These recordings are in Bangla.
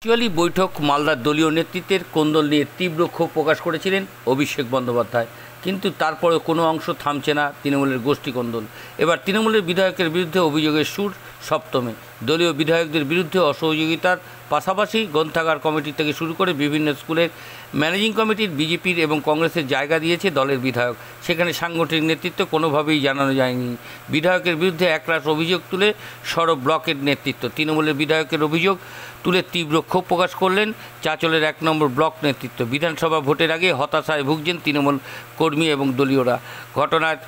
ভার্চুয়ালি বৈঠক মালদার দলীয় নেতৃত্বের কোন্দল নিয়ে তীব্র ক্ষোভ প্রকাশ করেছিলেন অভিষেক বন্দ্যোপাধ্যায়, কিন্তু তারপরেও কোনো অংশ থামছে না তৃণমূলের গোষ্ঠী কোন্দল। এবার তৃণমূলের বিধায়কের বিরুদ্ধে অভিযোগের সুর সপ্তমে। দলীয় বিধায়কদের বিরুদ্ধে অসহযোগিতার পাশাপাশি গ্রন্থাগার কমিটি থেকে শুরু করে বিভিন্ন স্কুলের ম্যানেজিং কমিটির বিজেপির এবং কংগ্রেসের জায়গা দিয়েছে দলের বিধায়ক। সেখানে সাংগঠনিক নেতৃত্ব কোনোভাবেই জানানো যায়নি। বিধায়কের বিরুদ্ধে একরাশ অভিযোগ তুলে সরব ব্লকের নেতৃত্ব। তৃণমূলের বিধায়কের অভিযোগ তুলে তীব্র ক্ষোভ প্রকাশ করলেন চাঁচলের 1 নম্বর ব্লক নেতৃত্ব। বিধানসভা ভোটের আগে হতাশায় ভুগছেন তৃণমূল কর্মী এবং দলীয়রা। ঘটনার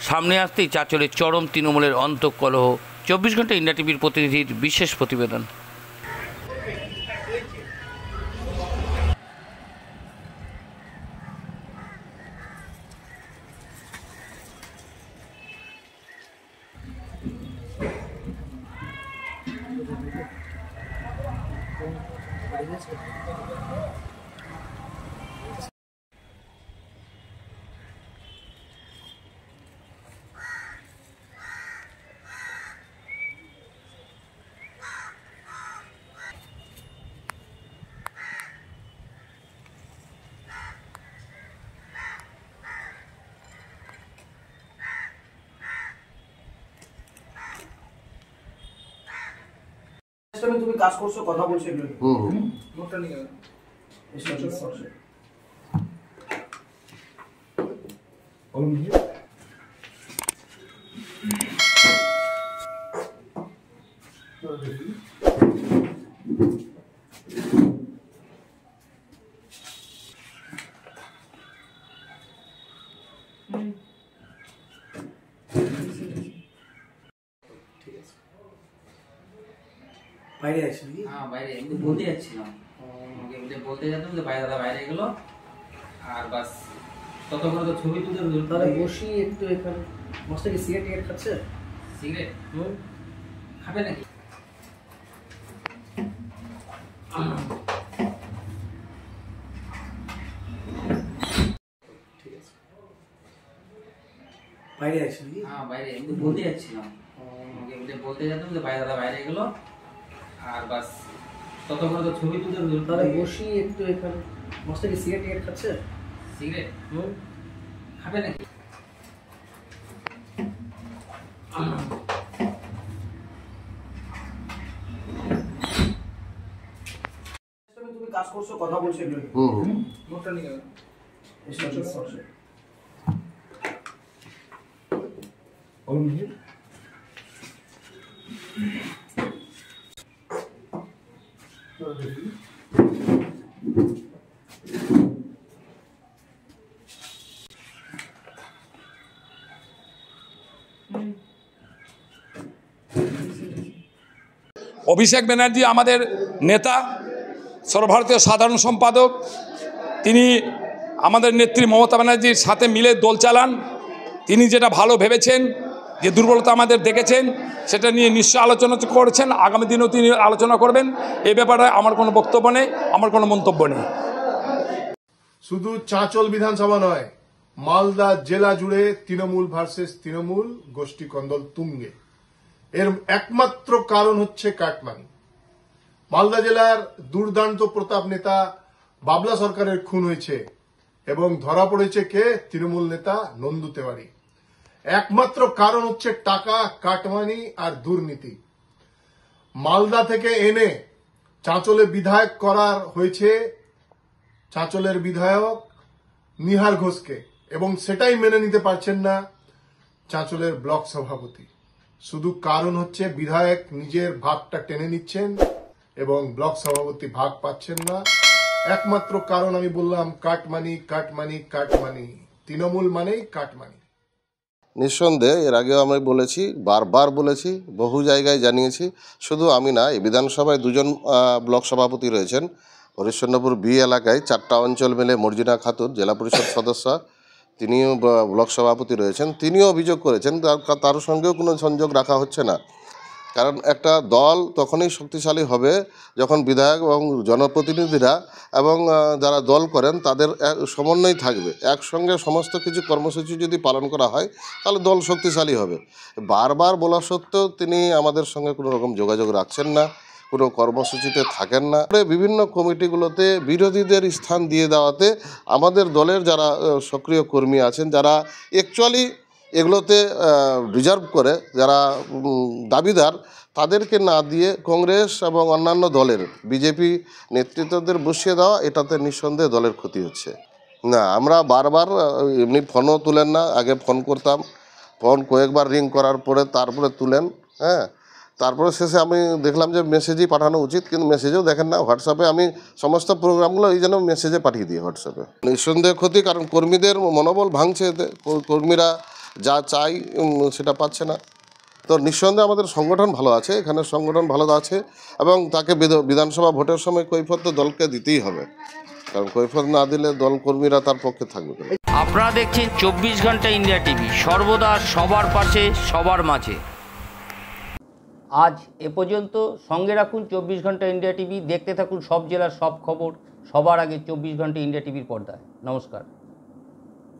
সামনে আসতেই চাঁচলের চরম তৃণমূলের অন্তঃকলহ। 24 ঘন্টা ইন্ডিয়া টিভির প্রতিনিধির বিশেষ প্রতিবেদন। তুমি কাজ করছো, কথা বলছো, এগুলো নোটটা নিয়ে যাও। বাইরে আছি? হ্যাঁ বাইরে, আমি বলতে যাচ্ছিলাম, বলতে যেতাম যে দাদা বাইরে গেলো আর বাস ততক্ষণ তো ছবি তুলতে। তাহলে বসি একটু এখানে। বসতে কি সিগারেট খাচ্ছে? সিগারেট খাবে নাকি? ঠিক আছে। বাইরে আছি? হ্যাঁ বাইরে, আমি বলতে যাচ্ছিলাম, বলতে যেতাম যে দাদা বাইরে গেলো আর বাস ততক্ষণ তো ছবি তুলতে। তাহলে বসি একটু এখানে। বসতে কি সিগারেট খাচ্ছে? সিগারেট খাবে নাকি? তুমি কাজ করছো, কথা বলছো, এগুলো নোটটা নিয়ে যাও। অভিষেক ব্যানার্জি আমাদের নেতা, সর্বভারতীয় সাধারণ সম্পাদক। তিনি আমাদের নেত্রী মমতা ব্যানার্জির সাথে মিলে দল চালান। তিনি যেটা ভালো ভেবেছেন, যে দুর্বলতা আমাদের দেখেছেন, সেটা নিয়ে নিশ্চয় আলোচনা করেছেন। আগামী দিনেও তিনি আলোচনা করবেন। এই ব্যাপারে আমার কোনো বক্তব্য নেই, আমার কোনো মন্তব্য নেই। শুধু চাঁচল বিধানসভা নয়, মালদা জেলা জুড়ে তৃণমূল ভার্সেস তৃণমূল, গোষ্ঠী কন্দল তুঙ্গে। এর একমাত্র কারণ হচ্ছে কাটমানি। মালদা জেলার দুর্দান্ত প্রতাপ নেতা বাবলা সরকারের খুন হয়েছে এবং ধরা পড়েছে কে? তৃণমূল নেতা নন্দু তেওয়ারি। একমাত্র কারণ হচ্ছে টাকা, কাটমানি আর দুর্নীতি। মালদা থেকে এনে চাঁচলে বিধায়ক করার হয়েছে চাঁচলের বিধায়ক নিহার ঘোষকে, এবং সেটাই মেনে নিতে পারছেন না চাঁচলের ব্লক সভাপতি। শুধু কারণ হচ্ছে বিধায়ক নিজের ভাগটা টেনে নিচ্ছেন এবং ব্লক সভাপতি ভাগ পাচ্ছেন না। একমাত্র কারণ আমি বললাম কাটমানি, কাটমানি, কাটমানি। তৃণমূল মানেই কাটমানি। নিঃসন্দেহে এর আগেও আমি বলেছি, বারবার বলেছি, বহু জায়গায় জানিয়েছি। শুধু আমি না, এই বিধানসভায় 2জন ব্লক সভাপতি রয়েছেন। হরিশ্চন্দ্রপুর বি এলাকায় 4টা অঞ্চল মিলে মর্জিনা খাতুন জেলা পরিষদ সদস্য, তিনিও ব্লক সভাপতি রয়েছেন। তিনিও অভিযোগ করেছেন তার সঙ্গেও কোনো সংযোগ রাখা হচ্ছে না। কারণ একটা দল তখনই শক্তিশালী হবে যখন বিধায়ক এবং জনপ্রতিনিধিরা এবং যারা দল করেন তাদের সমন্বয় থাকবে। একসঙ্গে সমস্ত কিছু কর্মসূচি যদি পালন করা হয় তাহলে দল শক্তিশালী হবে। বারবার বলা সত্ত্বেও তিনি আমাদের সঙ্গে কোনো রকম যোগাযোগ রাখছেন না, কোনো কর্মসূচিতে থাকেন না। বিভিন্ন কমিটিগুলোতে বিরোধীদের স্থান দিয়ে দেওয়াতে আমাদের দলের যারা সক্রিয় কর্মী আছেন, যারা অ্যাকচুয়ালি এগুলোতে রিজার্ভ করে, যারা দাবিদার, তাদেরকে না দিয়ে কংগ্রেস এবং অন্যান্য দলের বিজেপি নেতৃত্বদের বসিয়ে দেওয়া, এটাতে নিঃসন্দেহে দলের ক্ষতি হচ্ছে। না, আমরা বারবার এমনি ফোনও তুলেন না। আগে ফোন করতাম, ফোন কয়েকবার রিং করার পরে তারপরে তুলেন, হ্যাঁ। তারপরে শেষে আমি দেখলাম যে মেসেজই পাঠানো উচিত, কিন্তু মেসেজেও দেখেন না। হোয়াটসঅ্যাপে আমি সমস্ত প্রোগ্রামগুলো এই জন্য মেসেজে পাঠিয়ে দিই হোয়াটসঅ্যাপে। নিঃসন্দেহে ক্ষতি, কারণ কর্মীদের মনোবল ভাঙছে এতে। কর্মীরা যা চাই সেটা পাচ্ছে না। তো নিঃসন্দেহে আমাদের সংগঠন ভালো আছে, এখানে সংগঠন ভালো আছে, এবং তাকে বিধানসভা ভোটের সময় কৈফিয়ত তো দলকে দিতেই হবে, কারণ কৈফিয়ত না দিলে দল কর্মীরা তার পক্ষে থাকবে না। আপনারা দেখছেন 24 ঘন্টা ইন্ডিয়া টিভি, সর্বদা সবার পাশে, সবার মাঝে। আজ এ পর্যন্ত। সঙ্গে রাখুন 24 ঘন্টা ইন্ডিয়া টিভি। দেখতে থাকুন সব জেলার সব খবর সবার আগে 24 ঘন্টা ইন্ডিয়া টিভির পর্দায়। নমস্কার।